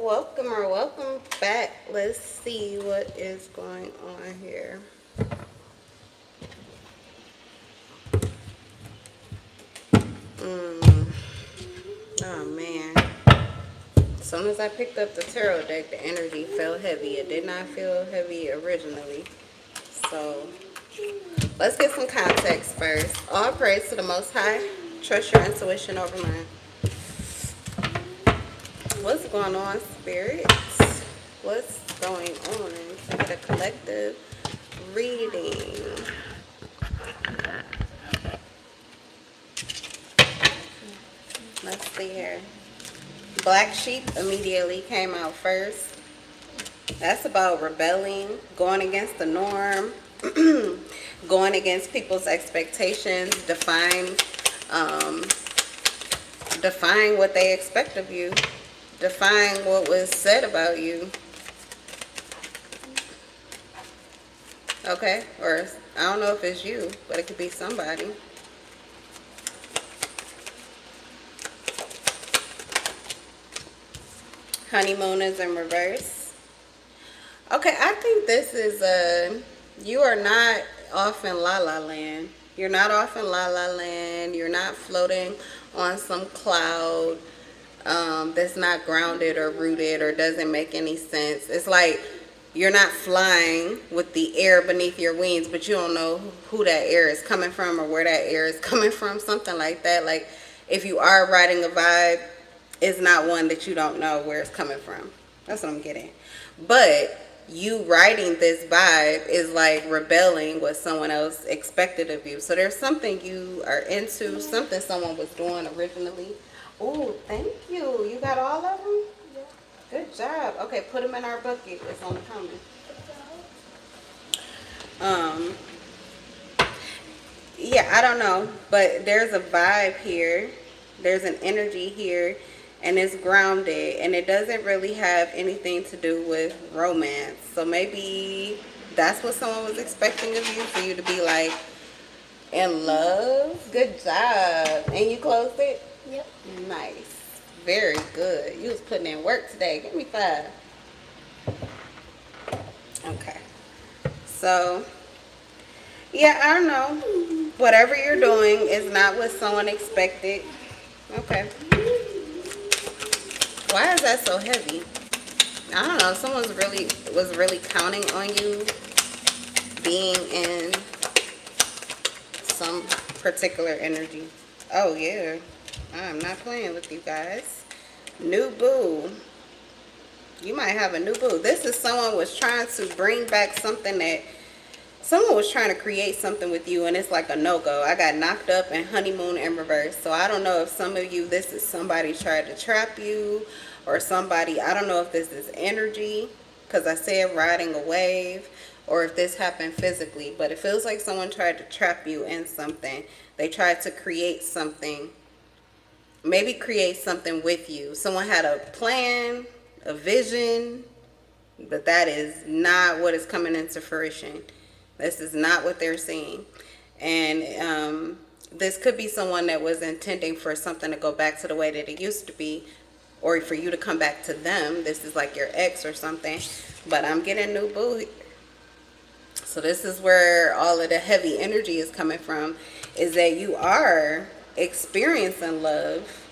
welcome or welcome back. Let's see what is going on here. Oh man. As soon as I picked up the tarot deck, the energy felt heavy. It did not feel heavy originally. So let's get some context first. All praise to the Most High. Trust your intuition over mine. What's going on, spirits? What's going on? I get a collective reading. Let's see here. Black sheep immediately came out first. That's about rebelling, going against the norm, going against people's expectations, defying what they expect of you, defying what was said about you. Okay, or I don't know if it's you, but it could be somebody. Honeymoon is in reverse. Okay, I think this is you are not off in la la land. You're not off in la la land. You're not floating on some cloud that's not grounded or rooted or doesn't make any sense. It's like you're not flying with the air beneath your wings, but you don't know who that air is coming from or where that air is coming from, something like that. Like if you are riding a vibe, it's not one that you don't know where it's coming from. That's what I'm getting. But you riding this vibe is like rebelling what someone else expected of you. So there's something you are into, something someone was doing originally. Oh, thank you. You got all of them? Yeah. Good job. Okay, put them in our bucket. It's on the comment. Yeah, I don't know, but there's a vibe here. There's an energy here. And it's grounded, and it doesn't really have anything to do with romance. So maybe that's what someone was expecting of you, for you to be like in love. Good job. And you closed it? Yep. Nice. Very good. You was putting in work today. Give me 5. Okay. So yeah, I don't know. Whatever you're doing is not what someone expected. Okay. Why is that so heavy? I don't know. Someone was really counting on you being in some particular energy. Oh yeah, I'm not playing with you guys. New boo. You might have a new boo. This is someone was trying to bring back something that someone was trying to create something with you, and it's like a no-go. I got knocked up and honeymoon in reverse. So I don't know if some of you, this is somebody tried to trap you, or somebody, I don't know if this is energy, because I said riding a wave, or if this happened physically. But it feels like someone tried to trap you in something. They tried to create something, maybe create something with you. Someone had a plan, a vision, but that is not what is coming into fruition. This is not what they're seeing. And this could be someone that was intending for something to go back to the way that it used to be, or for you to come back to them. This is like your ex or something. But I'm getting new boo. So this is where all of the heavy energy is coming from, is that you are experiencing love.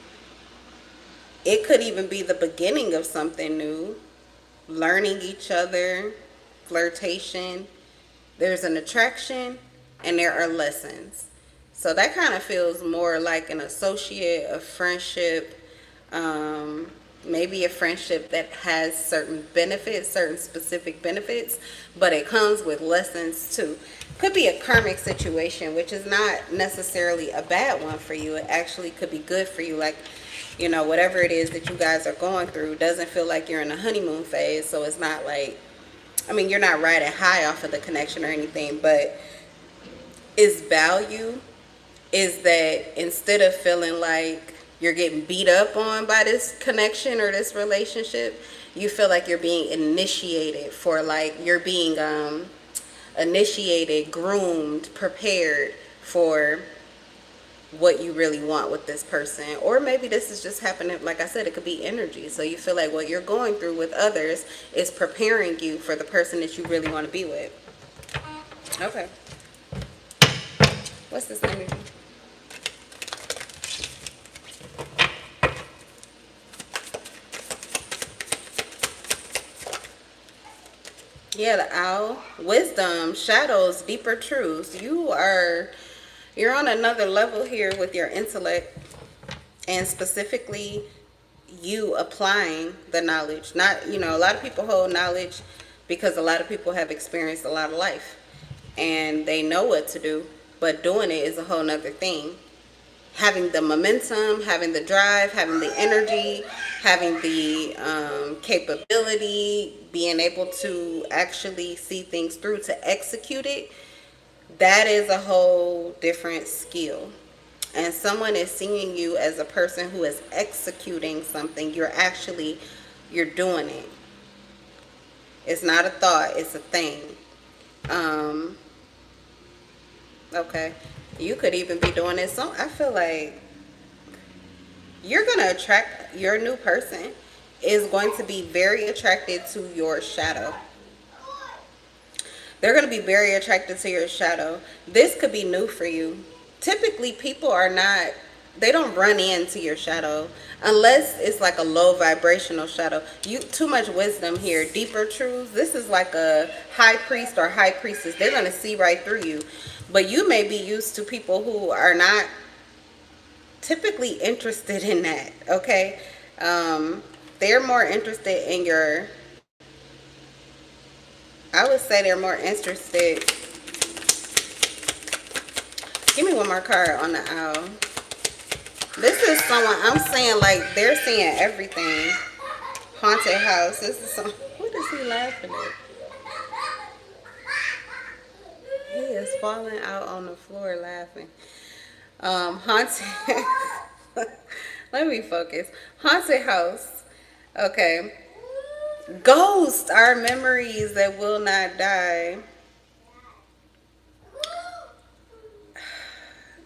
It could even be the beginning of something new. Learning each other, flirtation. There's an attraction, and there are lessons. So that kind of feels more like an associate, a friendship, maybe a friendship that has certain benefits, certain specific benefits, but it comes with lessons too. Could be a karmic situation, which is not necessarily a bad one for you. It actually could be good for you. Like, you know, whatever it is that you guys are going through doesn't feel like you're in a honeymoon phase. So it's not like, I mean, you're not riding high off of the connection or anything, but its value is that instead of feeling like you're getting beat up on by this connection or this relationship, you feel like you're being initiated for, like, you're being initiated, groomed, prepared for what you really want with this person. Or maybe this is just happening, like I said, it could be energy. So you feel like what you're going through with others is preparing you for the person that you really want to be with. Okay. What's this energy? Yeah, the owl. Wisdom, shadows, deeper truths. You're on another level here with your intellect, and specifically you applying the knowledge. Not, a lot of people hold knowledge because a lot of people have experienced a lot of life and they know what to do, but doing it is a whole nother thing. Having the momentum, having the drive, having the energy, having the capability, being able to actually see things through to execute it, that is a whole different skill. And someone is seeing you as a person who is executing something. You're doing it. It's not a thought, it's a thing. Okay. You could even be doing this. So I feel like you're going to attract, your new person is going to be very attracted to your shadow. They're going to be very attracted to your shadow. This could be new for you. Typically, people they don't run into your shadow unless it's like a low vibrational shadow. Too much wisdom here. Deeper truths. This is like a high priest or high priestess. They're going to see right through you. But you may be used to people who are not typically interested in that, okay? They're more interested in I would say they're more interested. Give me one more card on the owl. This is someone, I'm saying like they're seeing everything. Haunted house. This is some. What is he laughing at? He is falling out on the floor laughing. Haunted. Let me focus. Haunted house. Okay. Ghosts are memories that will not die.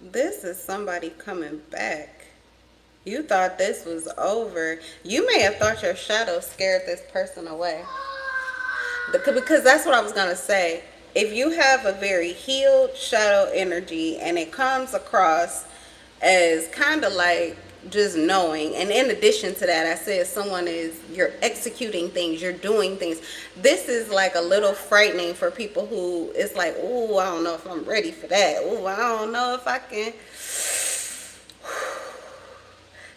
This is somebody coming back. You thought this was over. You may have thought your shadow scared this person away. Because that's what I was going to say. If you have a very healed shadow energy and it comes across as kind of like just knowing, and in addition to that, I said you're executing things, you're doing things. This is like a little frightening for people who it's like, oh, I don't know if I'm ready for that. Oh, I don't know if I can.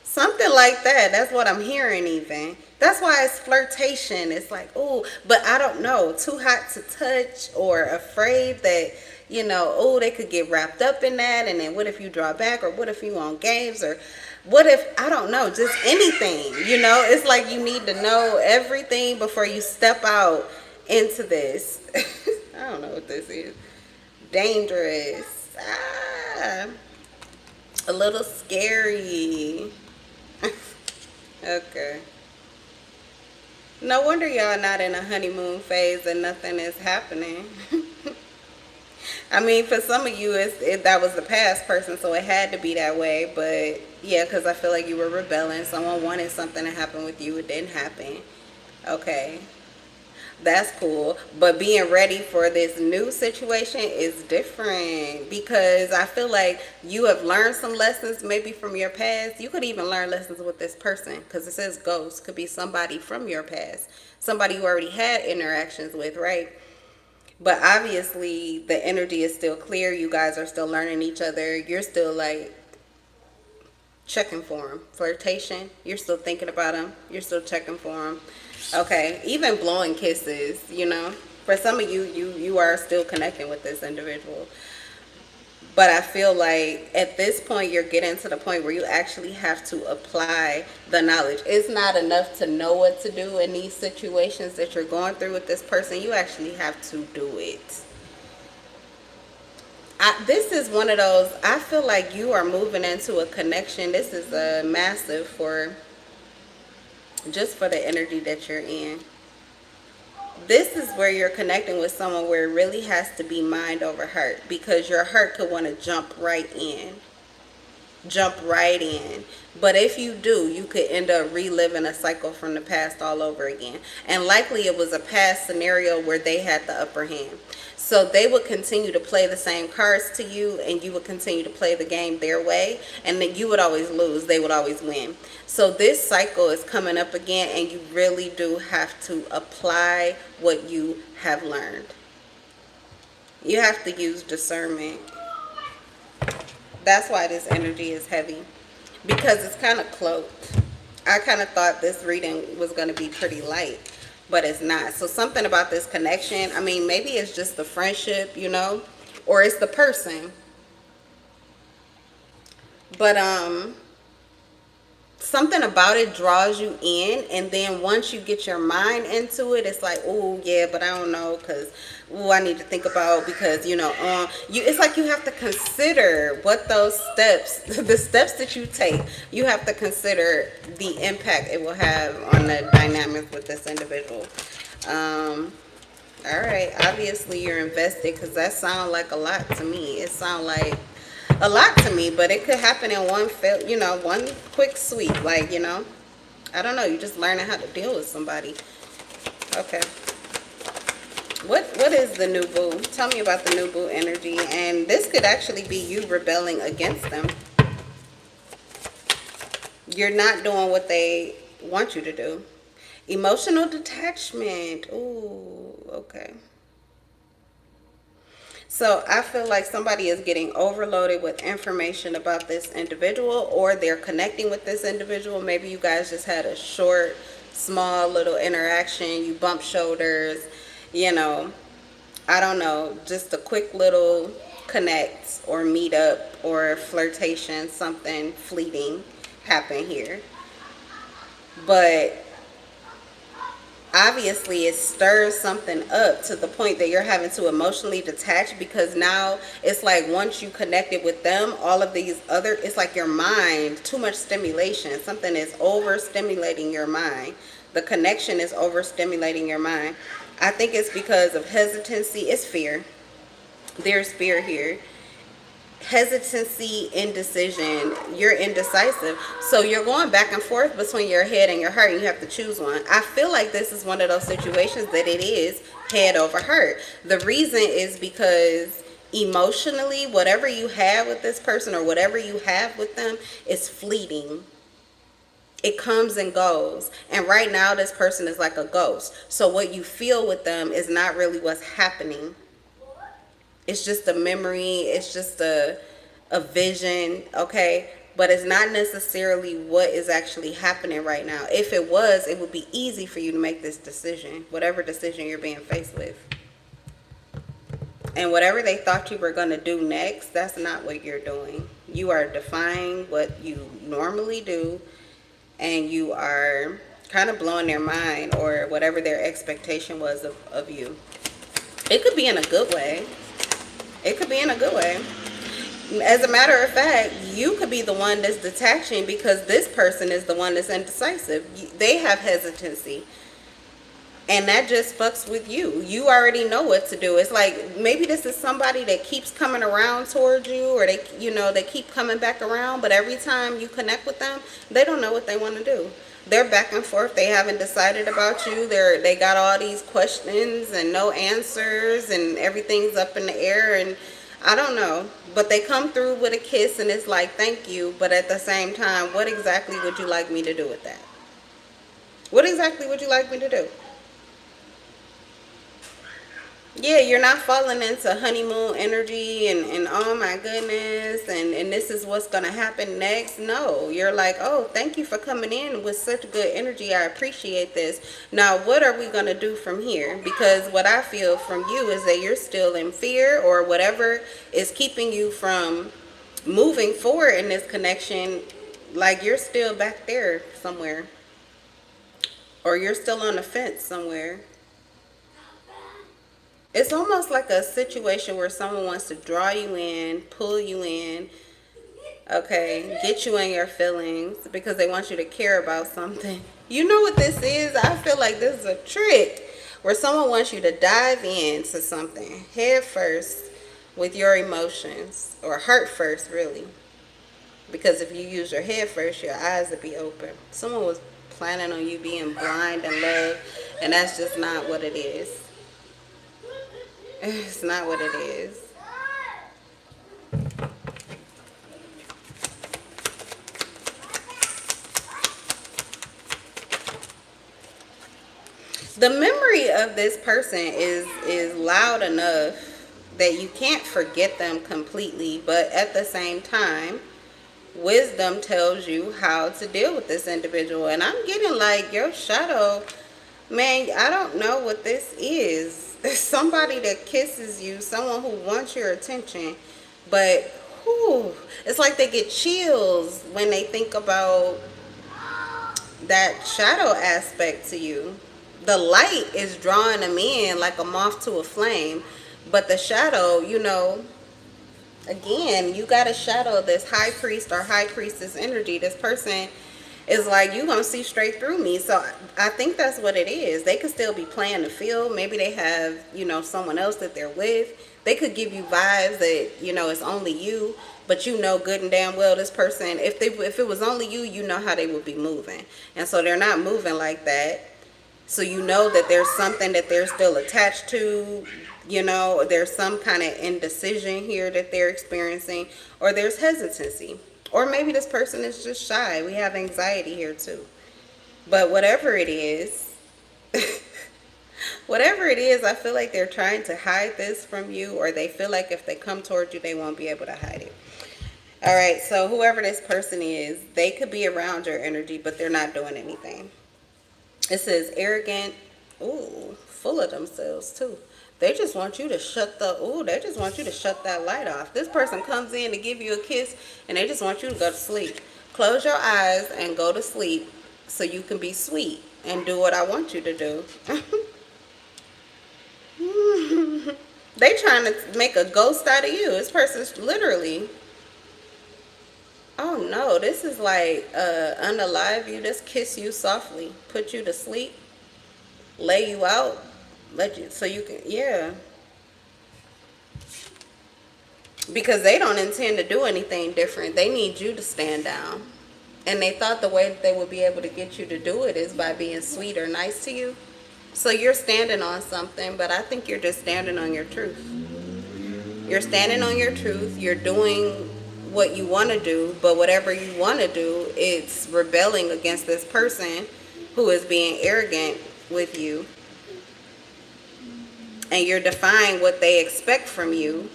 Something like that. That's what I'm hearing even. That's why it's flirtation. It's like, oh, but I don't know. Too hot to touch, or afraid that, oh, they could get wrapped up in that. And then what if you draw back, or what if you want games, or what if, I don't know, just anything, It's like you need to know everything before you step out into this. I don't know what this is. Dangerous. A little scary. Okay. No wonder y'all not in a honeymoon phase and nothing is happening. I mean, for some of you, that was the past person, so it had to be that way. But yeah, because I feel like you were rebelling. Someone wanted something to happen with you. It didn't happen. Okay. That's cool. But being ready for this new situation is different, because I feel like you have learned some lessons maybe from your past. You could even learn lessons with this person, because it says ghost. Could be somebody from your past, somebody you already had interactions with, right? But obviously the energy is still clear. You guys are still learning each other. You're still like checking for them. Flirtation, you're still thinking about them. You're still checking for them. Okay, even blowing kisses, For some of you, you are still connecting with this individual. But I feel like at this point, you're getting to the point where you actually have to apply the knowledge. It's not enough to know what to do in these situations that you're going through with this person. You actually have to do it. This is one of those, I feel like you are moving into a connection. This is a massive just for the energy that you're in. This is where you're connecting with someone where it really has to be mind over heart, because your heart could want to jump right in. jump right in. But if you do, you could end up reliving a cycle from the past all over again. And likely it was a past scenario where they had the upper hand. So they would continue to play the same cards to you, and you would continue to play the game their way, and then you would always lose, they would always win. So this cycle is coming up again, and you really do have to apply what you have learned. You have to use discernment. That's why this energy is heavy, because it's kind of cloaked. I kind of thought this reading was going to be pretty light, but it's not. So something about this connection, I mean, maybe it's just the friendship, you know, or it's the person. But something about it draws you in, and then once you get your mind into it, it's like, oh yeah, but I don't know, because I need to think about, because you know, it's like you have to consider what those steps, the steps that you take, you have to consider the impact it will have on the dynamics with this individual. All right, obviously you're invested, because that sounds like a lot to me. It sounds like a lot to me, but it could happen in one quick sweep. Like, you know, I don't know, you just learning how to deal with somebody. Okay, what is the new boo? Tell me about the new boo energy. And this could actually be you rebelling against them. You're not doing what they want you to do. Emotional detachment. Ooh, okay. So I feel like somebody is getting overloaded with information about this individual, or they're connecting with this individual. Maybe you guys just had a short, small little interaction. You bump shoulders, you know, I don't know, just a quick little connect or meet up or flirtation, something fleeting happened here. But obviously it stirs something up to the point that you're having to emotionally detach, because now it's like once you connected with them, all of these other, it's like your mind, too much stimulation, something is overstimulating your mind. The connection is overstimulating your mind. I think it's because of hesitancy. It's fear. There's fear here. Hesitancy, indecision. You're indecisive, so you're going back and forth between your head and your heart, and you have to choose one. I feel like this is one of those situations that it is head over heart. The reason is because emotionally, whatever you have with this person or whatever you have with them is fleeting. It comes and goes, and right now this person is like a ghost. So what you feel with them is not really what's happening. It's just a memory. It's just a vision, okay? But it's not necessarily what is actually happening right now. If it was, it would be easy for you to make this decision, whatever decision you're being faced with. And whatever they thought you were going to do next, that's not what you're doing. You are defying what you normally do, and you are kind of blowing their mind, or whatever their expectation was of you. It could be in a good way. It could be in a good way. As a matter of fact, you could be the one that's detaching, because this person is the one that's indecisive. They have hesitancy, and that just fucks with you. You already know what to do. It's like maybe this is somebody that keeps coming around towards you, or they, you know, they keep coming back around, but every time you connect with them, they don't know what they want to do. They're back and forth. They haven't decided about you. They got all these questions and no answers, and everything's up in the air, and I don't know. But they come through with a kiss, and it's like, thank you. But at the same time, what exactly would you like me to do with that? What exactly would you like me to do? Yeah, you're not falling into honeymoon energy and oh my goodness, and this is what's going to happen next. No, you're like, oh, thank you for coming in with such good energy. I appreciate this. Now, what are we going to do from here? Because what I feel from you is that you're still in fear, or whatever is keeping you from moving forward in this connection. Like you're still back there somewhere, or you're still on the fence somewhere. It's almost like a situation where someone wants to draw you in, pull you in, okay, get you in your feelings, because they want you to care about something. You know what this is? I feel like this is a trick where someone wants you to dive into something head first with your emotions, or heart first, really. Because if you use your head first, your eyes would be open. Someone was planning on you being blind in love, and that's just not what it is. It's not what it is. The memory of this person is loud enough that you can't forget them completely, but at the same time, wisdom tells you how to deal with this individual. And I'm getting like your shadow, man, I don't know what this is. Somebody that kisses you, someone who wants your attention, but whew, it's like they get chills when they think about that shadow aspect to you. The light is drawing them in like a moth to a flame, but the shadow, you know, again, you got a shadow, this high priest or high priestess energy. This person is like, you gonna see straight through me. So I think that's what it is. They could still be playing the field. Maybe they have, you know, someone else that they're with. They could give you vibes that, you know, it's only you, but you know good and damn well this person, if it was only you, you know how they would be moving. And so they're not moving like that. So you know that there's something that they're still attached to, you know, there's some kind of indecision here that they're experiencing, or there's hesitancy. Or maybe this person is just shy. We have anxiety here too. But whatever it is, whatever it is, I feel like they're trying to hide this from you, or they feel like if they come toward you, they won't be able to hide it. All right, so whoever this person is, they could be around your energy, but they're not doing anything. It says arrogant, ooh, full of themselves too. They just want you to shut they just want you to shut that light off. This person comes in to give you a kiss and they just want you to go to sleep. Close your eyes and go to sleep so you can be sweet and do what I want you to do. They trying to make a ghost out of you. This person's literally, oh no, this is like unalive you, just kiss you softly, put you to sleep, lay you out, let you, so you can, yeah. Because they don't intend to do anything different. They need you to stand down. And they thought the way that they would be able to get you to do it is by being sweet or nice to you. So you're standing on something, but I think you're just standing on your truth. You're standing on your truth. You're doing what you want to do, but whatever you want to do, it's rebelling against this person who is being arrogant with you. And you're defying what they expect from you.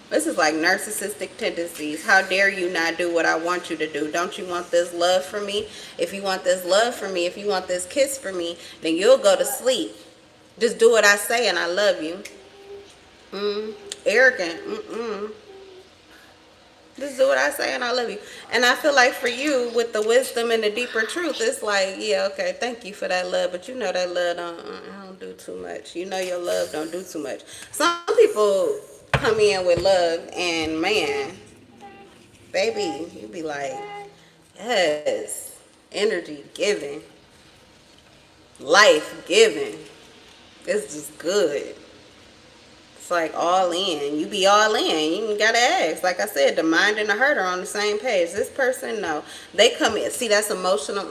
This is like narcissistic tendencies. How dare you not do what I want you to do? Don't you want this love from me? If you want this love from me, if you want this kiss from me, then you'll go to sleep. Just do what I say and I love you. Arrogant. Just do what I say and I love you. And I feel like for you, with the wisdom and the deeper truth, it's like, yeah, okay, thank you for that love, but you know that love don't do too much. You know your love don't do too much. Some people come in with love and man, baby, you be like, yes, energy giving, life giving. It's just good. It's like all in. You be all in. You gotta ask. Like I said, the mind and the heart are on the same page. This person, no. They come in. See, that's emotional,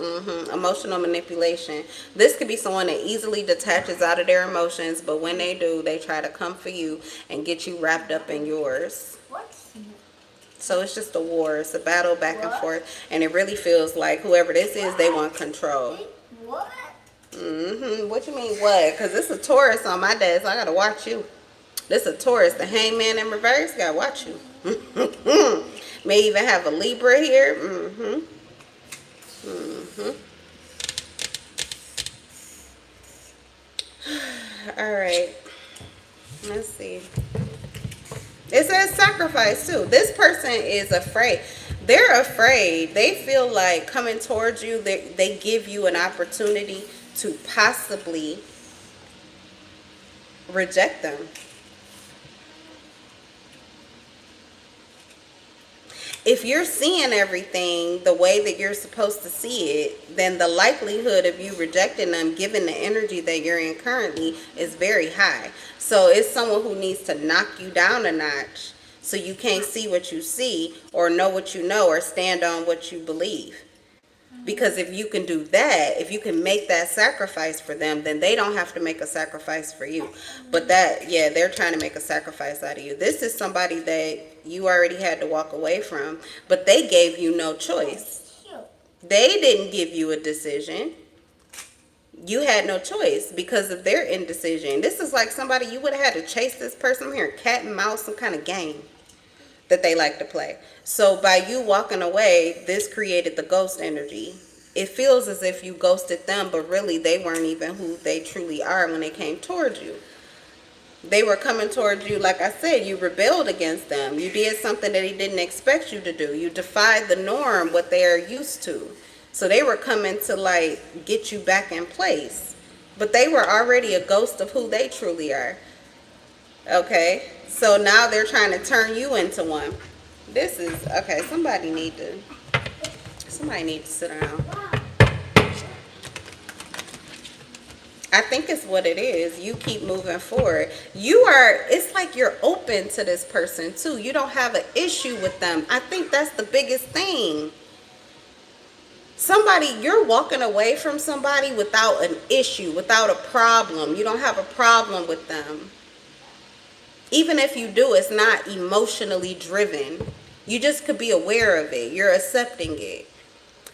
emotional manipulation. This could be someone that easily detaches out of their emotions, but when they do, they try to come for you and get you wrapped up in yours. So it's just a war. It's a battle back and forth. And it really feels like whoever this is, they want control. What? What you mean what? Because it's a Taurus on my desk. So I gotta watch you. This is a Taurus, the hangman in reverse. Gotta watch you. May even have a Libra here. All right. Let's see. It says sacrifice too. This person is afraid. They're afraid. They feel like coming towards you, they give you an opportunity to possibly reject them. If you're seeing everything the way that you're supposed to see it, then the likelihood of you rejecting them, given the energy that you're in currently, is very high. So it's someone who needs to knock you down a notch So you can't see what you see or know what you know or stand on what you believe. Because if you can do that, if you can make that sacrifice for them, then they don't have to make a sacrifice for you. But that, yeah, they're trying to make a sacrifice out of you. This is somebody that you already had to walk away from, but they gave you no choice. They didn't give you a decision. You had no choice because of their indecision. This is like somebody you would have had to chase this person. I'm hearing cat and mouse, some kind of game that they like to play. So by you walking away, this created the ghost energy. It feels as if you ghosted them, but really they weren't even who they truly are when they came towards you. They were coming towards you, like I said, you rebelled against them. You did something that they didn't expect you to do. You defied the norm, what they are used to. So they were coming to like get you back in place. But they were already a ghost of who they truly are. Okay? So now they're trying to turn you into one. This is, okay, somebody need to sit down. I think it's what it is. You keep moving forward. It's like you're open to this person too. You don't have an issue with them. I think that's the biggest thing. You're walking away from somebody without an issue, without a problem. You don't have a problem with them. Even if you do, it's not emotionally driven. You just could be aware of it. You're accepting it.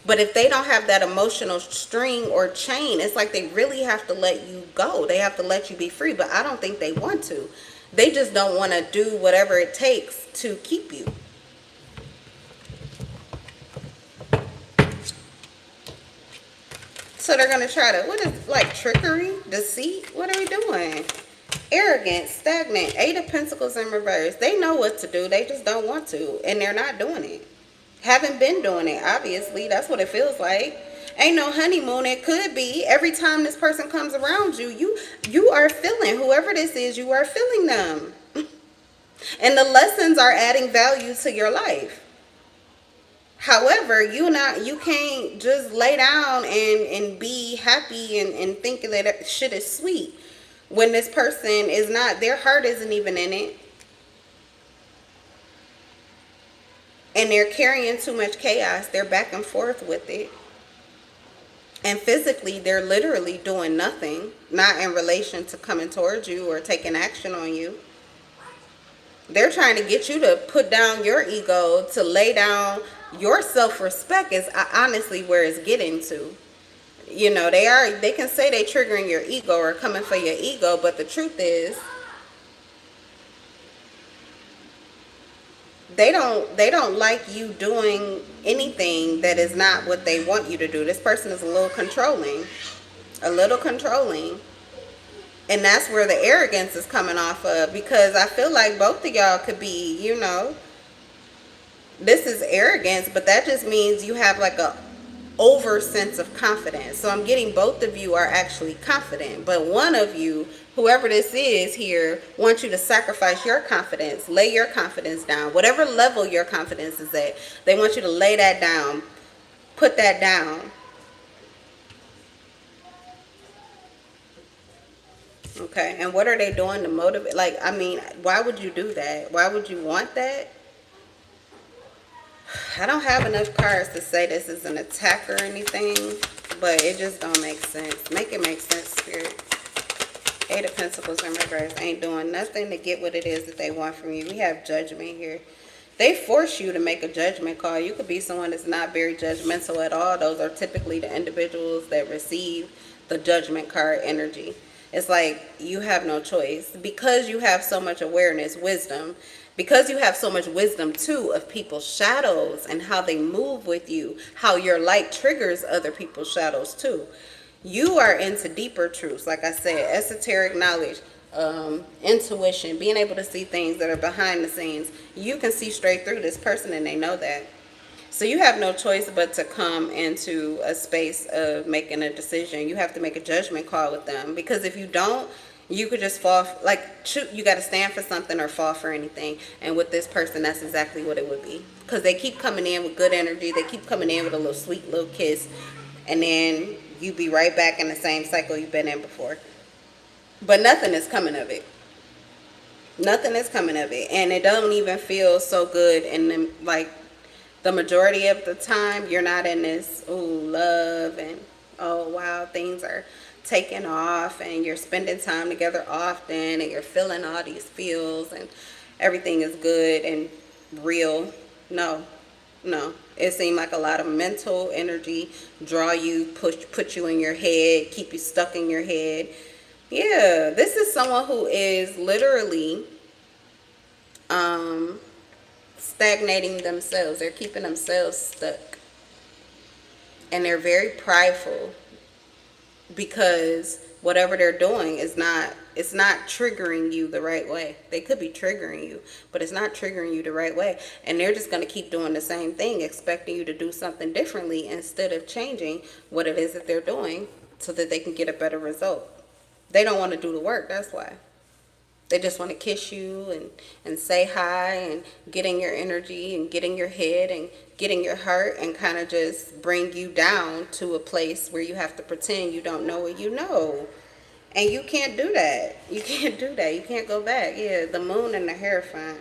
But if they don't have that emotional string or chain, it's like they really have to let you go. They have to let you be free. But I don't think they want to. They just don't want to do whatever it takes to keep you. So they're going to try to, what is, like trickery, deceit? What are we doing? Arrogant, stagnant, 8 of Pentacles in reverse. They know what to do. They just don't want to. And they're not doing it. Haven't been doing it, obviously. That's what it feels like. Ain't no honeymoon. It could be. Every time this person comes around you, you are feeling, whoever this is, you are feeling them. And the lessons are adding value to your life. However, you can't just lay down and be happy and think that shit is sweet. When this person is not, their heart isn't even in it. And they're carrying too much chaos. They're back and forth with it. And physically, they're literally doing nothing. Not in relation to coming towards you or taking action on you. They're trying to get you to put down your ego, to lay down your self-respect is honestly where it's getting to. You know, they can say they triggering your ego or coming for your ego, but the truth is they don't like you doing anything that is not what they want you to do. This person is a little controlling. And that's where the arrogance is coming off of, because I feel like both of y'all could be, you know, this is arrogance, but that just means you have like a over sense of confidence. So I'm getting both of you are actually confident, but one of you, whoever this is here, wants you to sacrifice your confidence, lay your confidence down, whatever level your confidence is at. They want you to lay that down, put that down. Okay, and what are they doing to motivate? Like, I mean, why would you do that? Why would you want that? I don't have enough cards to say this is an attack or anything, but it just don't make sense. Make it make sense, Spirit. 8 of Pentacles in reverse. Ain't doing nothing to get what it is that they want from you. We have judgment here. They force you to make a judgment call. You could be someone that's not very judgmental at all. Those are typically the individuals that receive the judgment card energy. It's like you have no choice. Because you have so much awareness, wisdom, because you have so much wisdom too of people's shadows and how they move with you, how your light triggers other people's shadows too. You are into deeper truths, like I said, esoteric knowledge, intuition, being able to see things that are behind the scenes. You can see straight through this person and they know that. So you have no choice but to come into a space of making a decision. You have to make a judgment call with them, because if you don't, you could just fall, like, you got to stand for something or fall for anything. And with this person, that's exactly what it would be. Because they keep coming in with good energy. They keep coming in with a little sweet little kiss. And then you be right back in the same cycle you've been in before. But nothing is coming of it. Nothing is coming of it, and it don't even feel so good. And then, like, the majority of the time, you're not in this love and oh wow, things are taking off, and you're spending time together often, and you're feeling all these feels, and everything is good and real. No, no. It seemed like a lot of mental energy, draw you, put you in your head, keep you stuck in your head. Yeah, this is someone who is literally stagnating themselves. They're keeping themselves stuck. And they're very prideful because whatever they're doing is not, it's not triggering you the right way. They could be triggering you, but it's not triggering you the right way. And they're just going to keep doing the same thing, expecting you to do something differently instead of changing what it is that they're doing so that they can get a better result. They don't want to do the work, that's why. They just want to kiss you and say hi and get in your energy and get in your head and get in your heart and kind of just bring you down to a place where you have to pretend you don't know what you know. And you can't do that. You can't do that. You can't go back. Yeah, the moon and the Hierophant.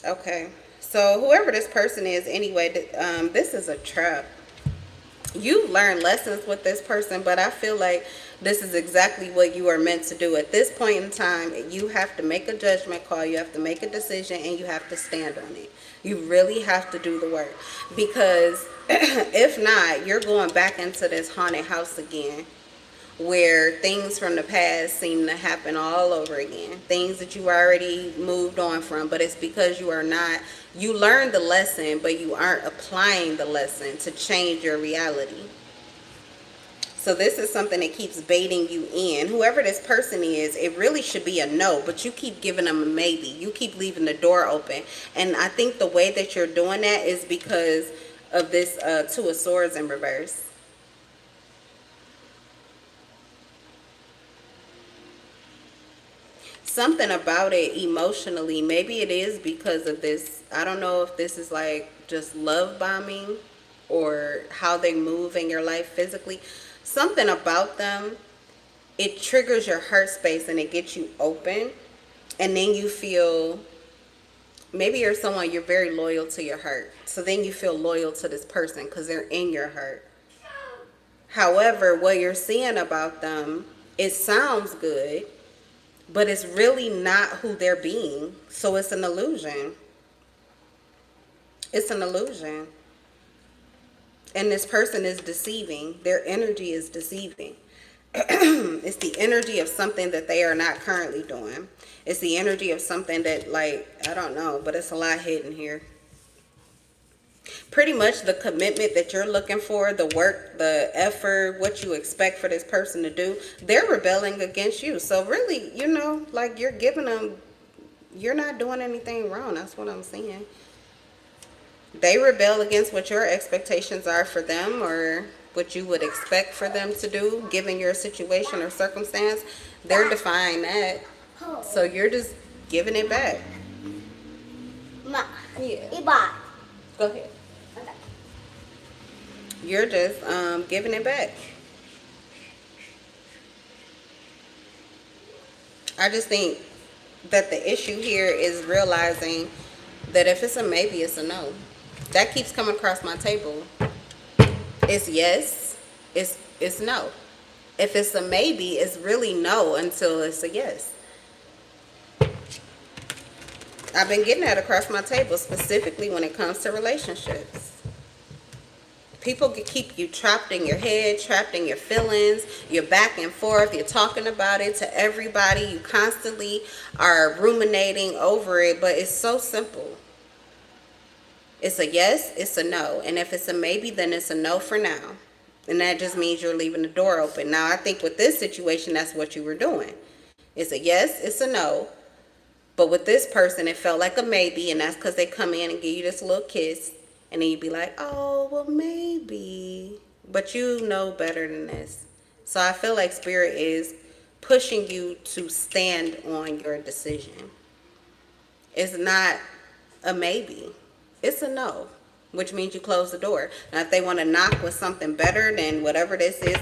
Okay. So whoever this person is, anyway, this is a trap. You've learned lessons with this person, but I feel like this is exactly what you are meant to do. At this point in time, you have to make a judgment call, you have to make a decision, and you have to stand on it. You really have to do the work, because if not, you're going back into this haunted house again, where things from the past seem to happen all over again. Things that you already moved on from, but it's because you are not, you learned the lesson, but you aren't applying the lesson to change your reality. So this is something that keeps baiting you in. Whoever this person is, it really should be a no, but you keep giving them a maybe. You keep leaving the door open. And I think the way that you're doing that is because of this Two of Swords in reverse. Something about it emotionally, maybe it is because of this. I don't know if this is like just love bombing or how they move in your life physically. Something about them, it triggers your heart space and it gets you open, and then you feel, maybe you're someone, you're very loyal to your heart, so then you feel loyal to this person because they're in your heart. However, what you're seeing about them, it sounds good, but it's really not who they're being. So it's an illusion. It's an illusion. And this person is deceiving. Their energy is deceiving. It's the energy of something that they are not currently doing. It's the energy of something that, like, I don't know, but it's a lot hidden here. Pretty much the commitment that you're looking for, the work, the effort, what you expect for this person to do, they're rebelling against you. So really, you know, like, you're giving them, you're not doing anything wrong. That's what I'm saying. They rebel against what your expectations are for them, or what you would expect for them to do given your situation or circumstance. They're defying that. So you're just giving it back. Yeah. Go ahead. You're just giving it back. I just think that the issue here is realizing that if it's a maybe, it's a no. That keeps coming across my table. It's yes, it's no. If it's a maybe, it's really no until it's a yes. I've been getting that across my table, specifically when it comes to relationships. People can keep you trapped in your head, trapped in your feelings. You're back and forth. You're talking about it to everybody. You constantly are ruminating over it, but it's so simple. It's a yes, it's a no. And if it's a maybe, then it's a no for now. And that just means you're leaving the door open. Now, I think with this situation, that's what you were doing. It's a yes, it's a no. But with this person, it felt like a maybe, and that's because they come in and give you this little kiss. And then you'd be like, oh, well, maybe. But you know better than this. So I feel like Spirit is pushing you to stand on your decision. It's not a maybe. It's a no, which means you close the door. Now, if they want to knock with something better than whatever this is